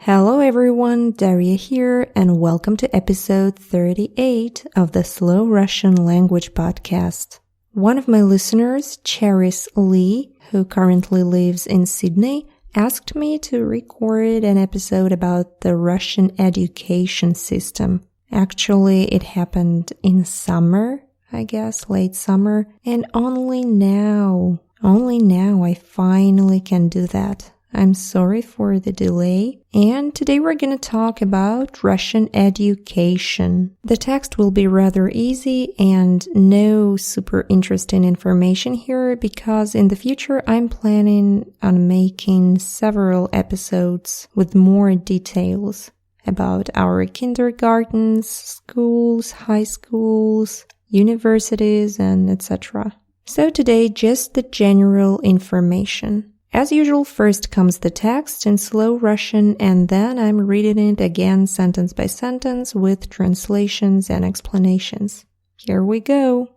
Hello everyone, Daria here, and welcome to episode 38 of the Slow Russian Language Podcast. One of my listeners, Charis Lee, who currently lives in Sydney, asked me to record an episode about the Russian education system. Actually, it happened in summer, I guess, late summer, and only now I finally can do that. I'm sorry for the delay, and today we're going to talk about Russian education. The text will be rather easy and no super interesting information here because in the future I'm planning on making several episodes with more details about our kindergartens, schools, high schools, universities, and etc. So today, just the general information. As usual, first comes the text in slow Russian, and then I'm reading it again sentence by sentence with translations and explanations. Here we go.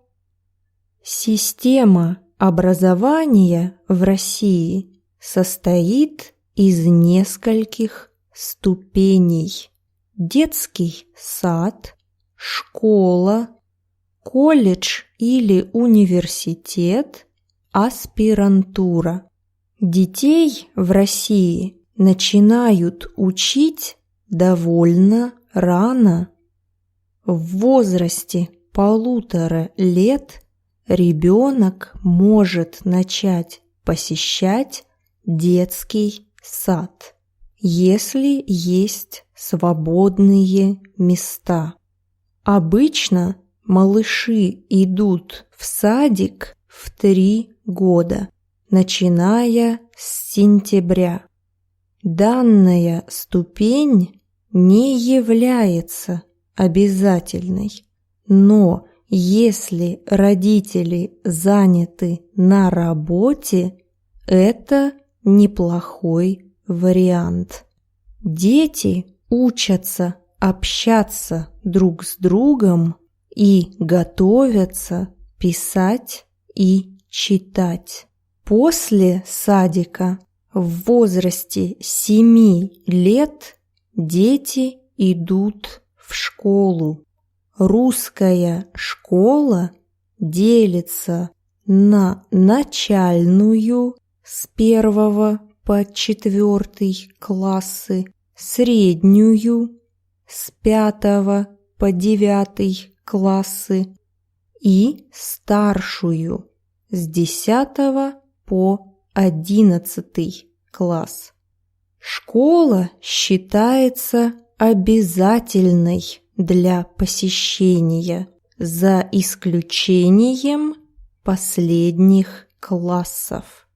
Система образования в России состоит из нескольких ступеней. Детский сад, школа, колледж или университет, аспирантура. Детей в России начинают учить довольно рано. В возрасте 1,5 лет ребёнок может начать посещать детский сад, если есть свободные места. Обычно малыши идут в садик в 3 года. Начиная с сентября. Данная ступень не является обязательной, но если родители заняты на работе, это неплохой вариант. Дети учатся общаться друг с другом и готовятся писать и читать. После садика в возрасте 7 лет дети идут в школу. Русская школа делится на начальную с 1 по 4 классы, среднюю с 5 по 9 классы и старшую с 10 по 11 класс. Школа считается обязательной для посещения, за исключением последних классов.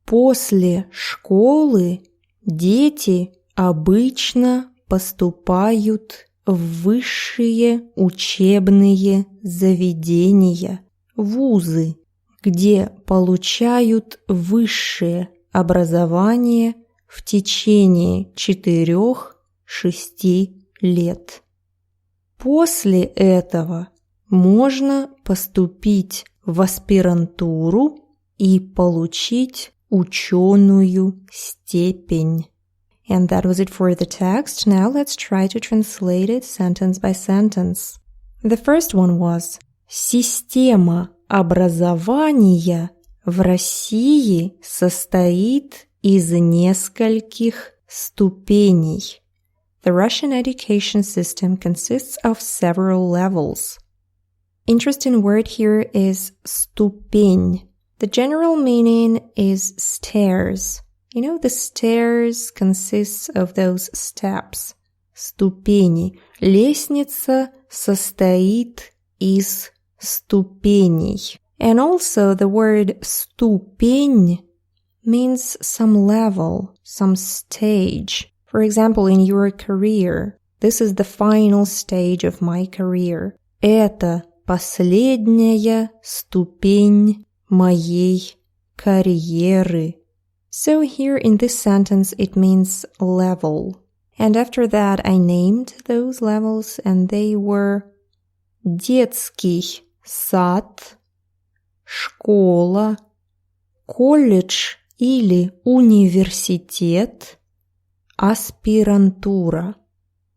После школы дети обычно поступают в высшие учебные заведения, вузы, где получают высшее образование в течение 4-6 лет. После этого можно поступить в аспирантуру и получить ученую степень. And that was it for the text. Now let's try to translate it sentence by sentence. The first one was «Система образования в России состоит из нескольких ступеней». The Russian education system consists of several levels. Interesting word here is ступень. The general meaning is stairs. You know, the stairs consists of those steps. Ступени. Лестница состоит из ступеней. And also the word ступень means some level, some stage. For example, in your career, this is the final stage of my career. Это последняя ступень моей карьеры. So here in this sentence it means level. And after that I named those levels and they were детский сад, школа, колледж или университет, аспирантура.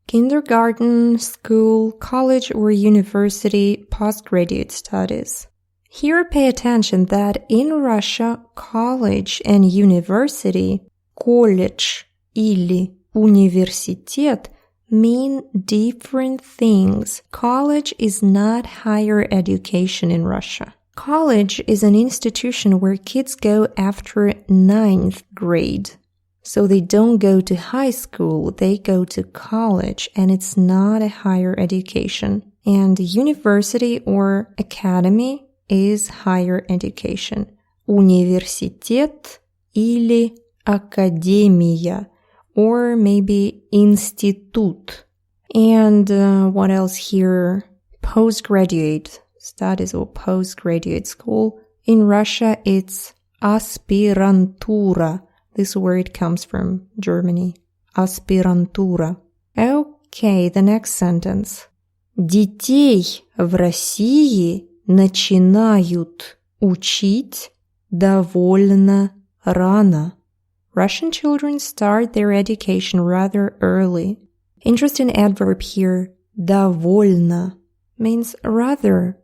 Kindergarten, school, college or university, postgraduate studies. Here pay attention that in Russia, college and university, колледж или университет, mean different things. College is not higher education in Russia. College is an institution where kids go after 9th grade. So they don't go to high school, they go to college, and it's not a higher education. And university or academy is higher education. Университет или академия, or maybe институт. And what else here? Postgraduate studies or postgraduate school. In Russia, it's аспирантура. This word comes from Germany. Аспирантура. Okay, the next sentence. Детей в России начинают учить довольно рано. Russian children start their education rather early. Interesting adverb here. Довольно means rather.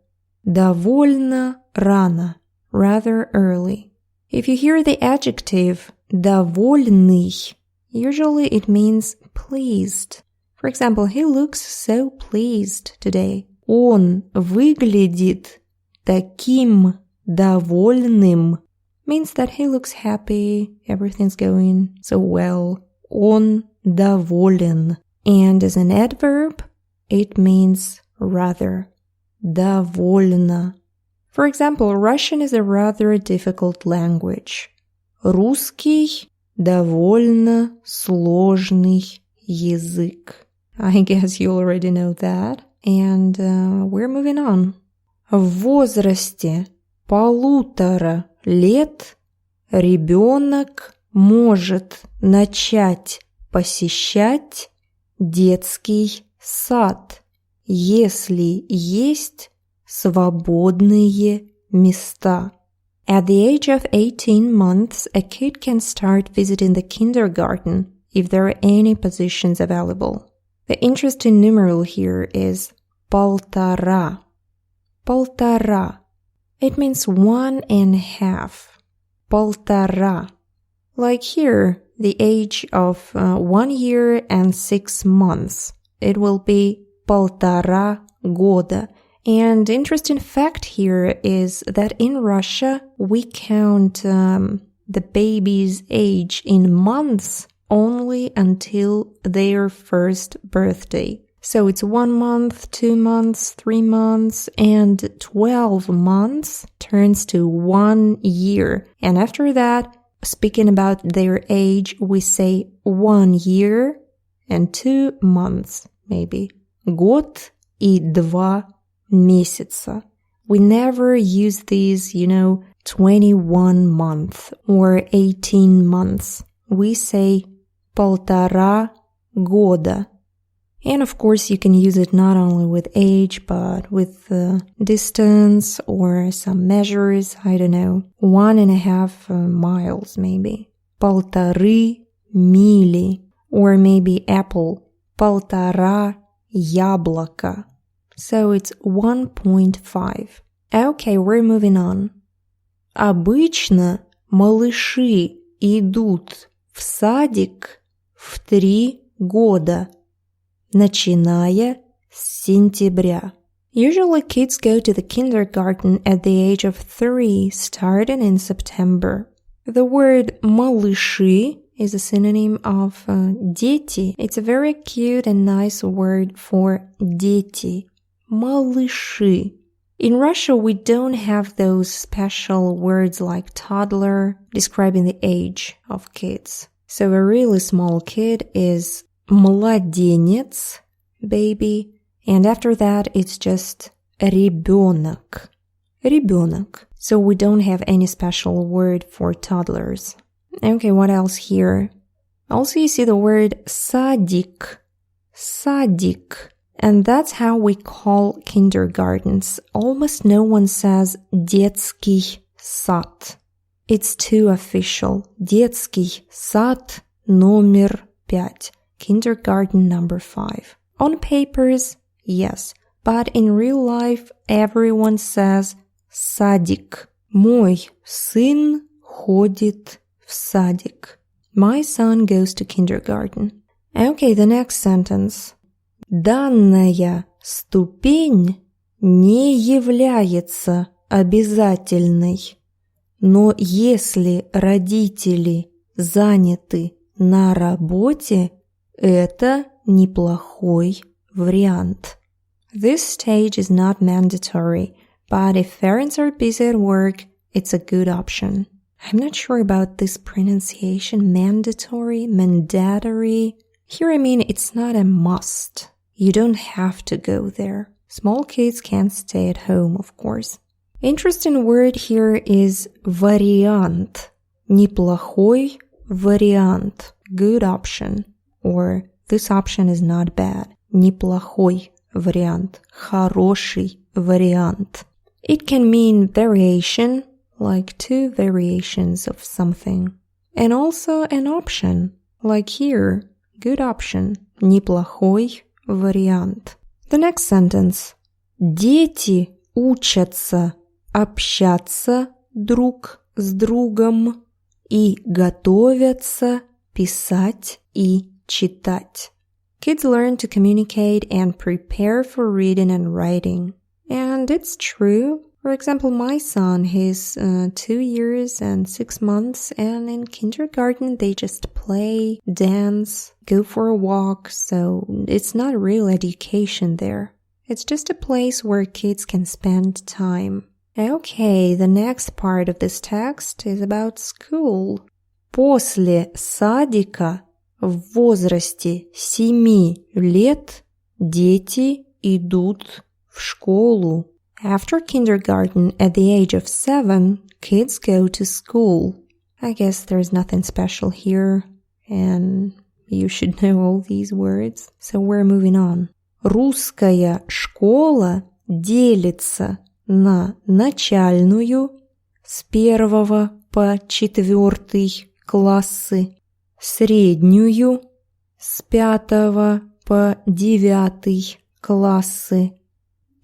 Довольно рано. Rather early. If you hear the adjective довольный, usually it means pleased. For example, he looks so pleased today. Он выглядит таким довольным. Means that he looks happy, everything's going so well. Он доволен. And as an adverb, it means rather. Довольно. For example, Russian is a rather difficult language. Русский довольно сложный язык. I guess you already know that. And we're moving on. В возрасте 1,5 лет ребёнок может начать посещать детский сад, если есть свободные места. At the age of 18 months, a kid can start visiting the kindergarten if there are any positions available. The interesting numeral here is 1,5. 1,5. It means 1.5. 1,5. Like here, the age of 1 year and 6 months. It will be 1,5 года. And interesting fact here is that in Russia, we count the baby's age in months only until their first birthday. So it's 1 month, 2 months, 3 months, and 12 months turns to 1 year. And after that, speaking about their age, we say 1 year and 2 months, maybe. Год и 2 месяца. We never use these, 21 months or 18 months. We say 1,5 года. And of course, you can use it not only with age, but with distance or some measures, 1.5 miles maybe. 1,5 мили. Or maybe apple. 1,5 яблока. So it's 1.5. Okay, we're moving on. Обычно малыши идут в садик в 3 года, начиная с сентября. Usually kids go to the kindergarten at the age of 3, starting in September. The word малыши is a synonym of дети. It's a very cute and nice word for дети. Малыши. In Russia, we don't have those special words like toddler describing the age of kids. So a really small kid is младенец, baby, and after that it's just ребёнок. Ребёнок. So we don't have any special word for toddlers. Okay, what else here? Also, you see the word садик. Садик. And that's how we call kindergartens. Almost no one says детский сад. It's too official. Детский сад номер 5. Kindergarten number 5. On papers, yes, but in real life everyone says садик. Мой сын ходит в садик. My son goes to kindergarten. Okay, the next sentence. Данная ступень не является обязательной, но если родители заняты на работе, это неплохой вариант. This stage is not mandatory, but if parents are busy at work, it's a good option. I'm not sure about this pronunciation, mandatory, mandatory. Here I mean it's not a must. You don't have to go there. Small kids can't stay at home, of course. Interesting word here is вариант. Неплохой вариант. Good option. Or this option is not bad. Неплохой вариант. Хороший вариант. It can mean variation, like 2 variations of something. And also an option, like here, good option. Неплохой вариант. The next sentence. Дети учатся общаться друг с другом и готовятся писать и читать. Kids learn to communicate and prepare for reading and writing. And it's true. For example, my son, he's 2 years and 6 months, and in kindergarten they just play, dance, go for a walk, so it's not real education there. It's just a place where kids can spend time. Okay, the next part of this text is about school. После садика в возрасте 7 лет дети идут в школу. After kindergarten, at the age of 7, kids go to school. I guess there's nothing special here, and you should know all these words. So we're moving on. Русская школа делится на начальную с 1 по 4 классы, среднюю с 5 по 9 классы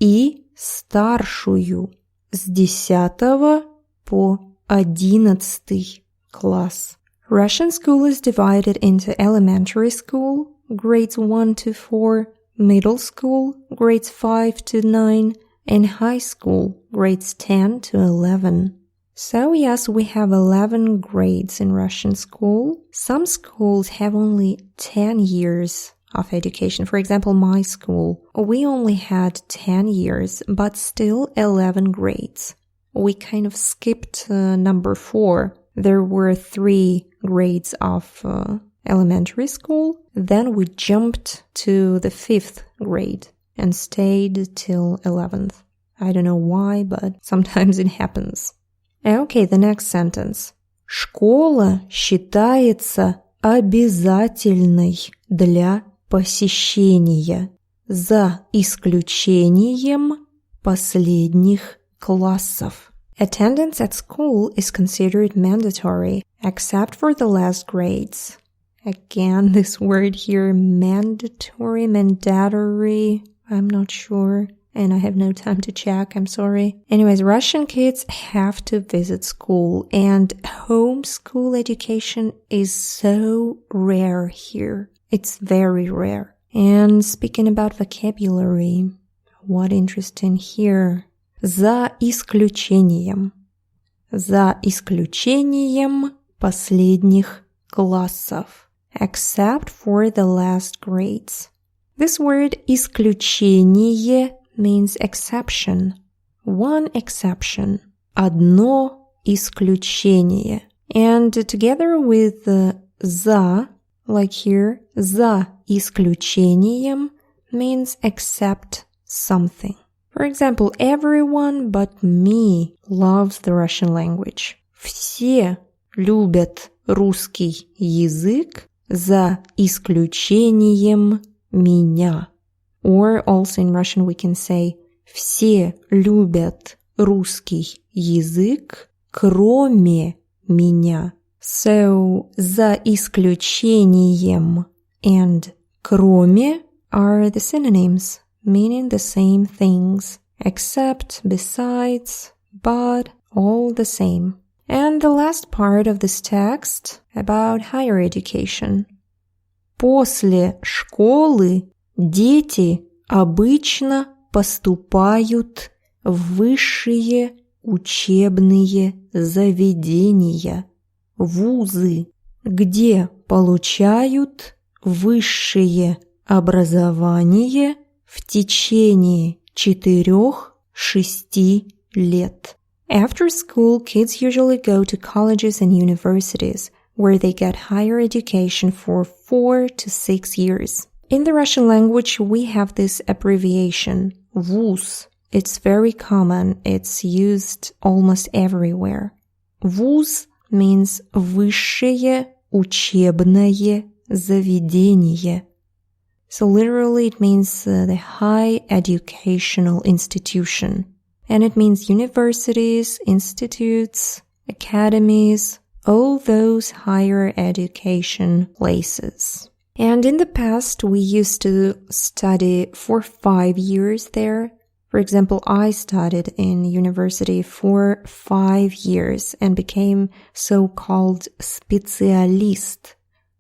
и старшую с 10 по 11 класс. Russian school is divided into elementary school, grades 1 to 4, middle school, grades 5 to 9, and high school, grades 10 to 11. So yes, we have 11 grades in Russian school. Some schools have only 10 years of education. For example, my school, we only had 10 years, but still 11 grades. We kind of skipped number 4. There were 3 grades of elementary school. Then we jumped to the 5th grade and stayed till 11th. I don't know why, but sometimes it happens. Okay, the next sentence. Школа считается обязательной для посещения, за исключением последних классов. Attendance at school is considered mandatory, except for the last grades. Again, this word here, mandatory, mandatory, I'm not sure, and I have no time to check, I'm sorry. Anyways, Russian kids have to visit school, and homeschool education is so rare here. It's very rare. And speaking about vocabulary, what interesting here. За исключением. За исключением последних классов. Except for the last grades. This word исключение means exception. One exception. Одно исключение. And together with the за, like here, за исключением means except something. For example, everyone but me loves the Russian language. Все любят русский язык за исключением меня. Or also in Russian we can say все любят русский язык, кроме меня. So, за исключением and кроме are the synonyms, meaning the same things, except, besides, but, all the same. And the last part of this text about higher education. После школы дети обычно поступают в высшие учебные заведения, вузы, где получают высшее образование в течение 4-6 лет. After school, kids usually go to colleges and universities, where they get higher education for 4 to 6 years. In the Russian language, we have this abbreviation, вуз. It's very common. It's used almost everywhere. Вуз means высшее учебное заведение. So literally it means the high educational institution. And it means universities, institutes, academies, all those higher education places. And in the past, we used to study for 5 years there. For example, I studied in university for 5 years and became so-called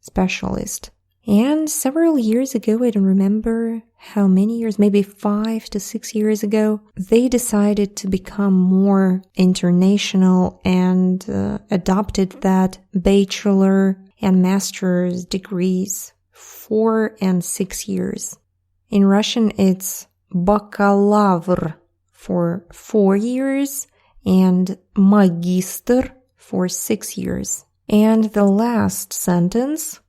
specialist. And several years ago, I don't remember how many years, maybe 5 to 6 years ago, they decided to become more international and adopted that bachelor and master's degrees, 4 and 6 years. In Russian, it's bakalavr for 4 years and magister for 6 years. And the last sentence,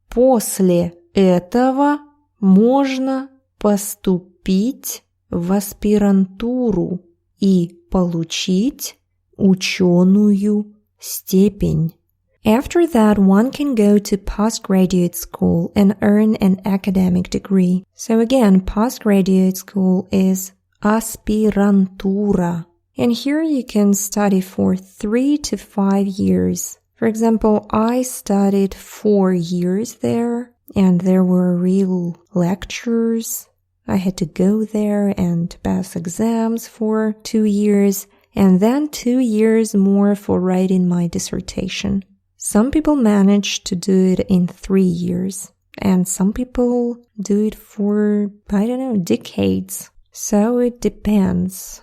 после этого можно поступить в аспирантуру и получить ученую степень. After that, one can go to postgraduate school and earn an academic degree. So again, postgraduate school is aspirantура. And here you can study for 3 to 5 years. For example, I studied 4 years there, and there were real lectures. I had to go there and pass exams for 2 years, and then 2 years more for writing my dissertation. Some people manage to do it in 3 years, and some people do it for, decades. So it depends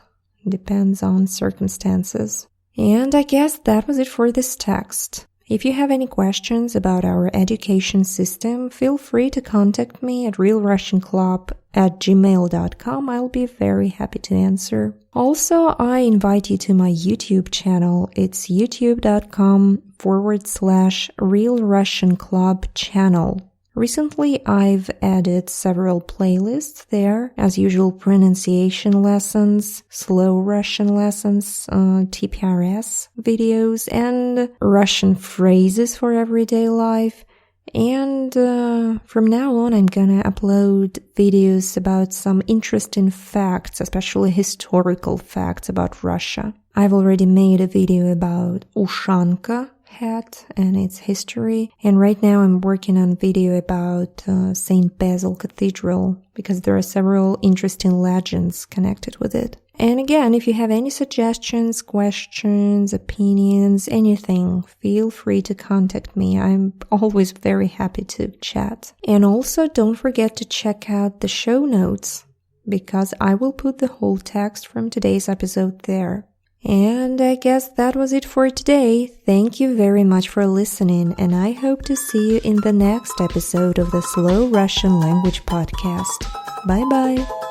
on circumstances. And I guess that was it for this text. If you have any questions about our education system, feel free to contact me at realrussianclub@gmail.com. I'll be very happy to answer. Also, I invite you to my YouTube channel. It's youtube.com/Real Russian Club channel. Recently, I've added several playlists there, as usual pronunciation lessons, slow Russian lessons, TPRS videos, and Russian phrases for everyday life. And from now on, I'm gonna upload videos about some interesting facts, especially historical facts about Russia. I've already made a video about Ushanka hat and its history, and right now I'm working on a video about St. Basil Cathedral, because there are several interesting legends connected with it. And again, if you have any suggestions, questions, opinions, anything, feel free to contact me. I'm always very happy to chat. And also don't forget to check out the show notes, because I will put the whole text from today's episode there. And I guess that was it for today. Thank you very much for listening, and I hope to see you in the next episode of the Slow Russian Language Podcast. Bye-bye!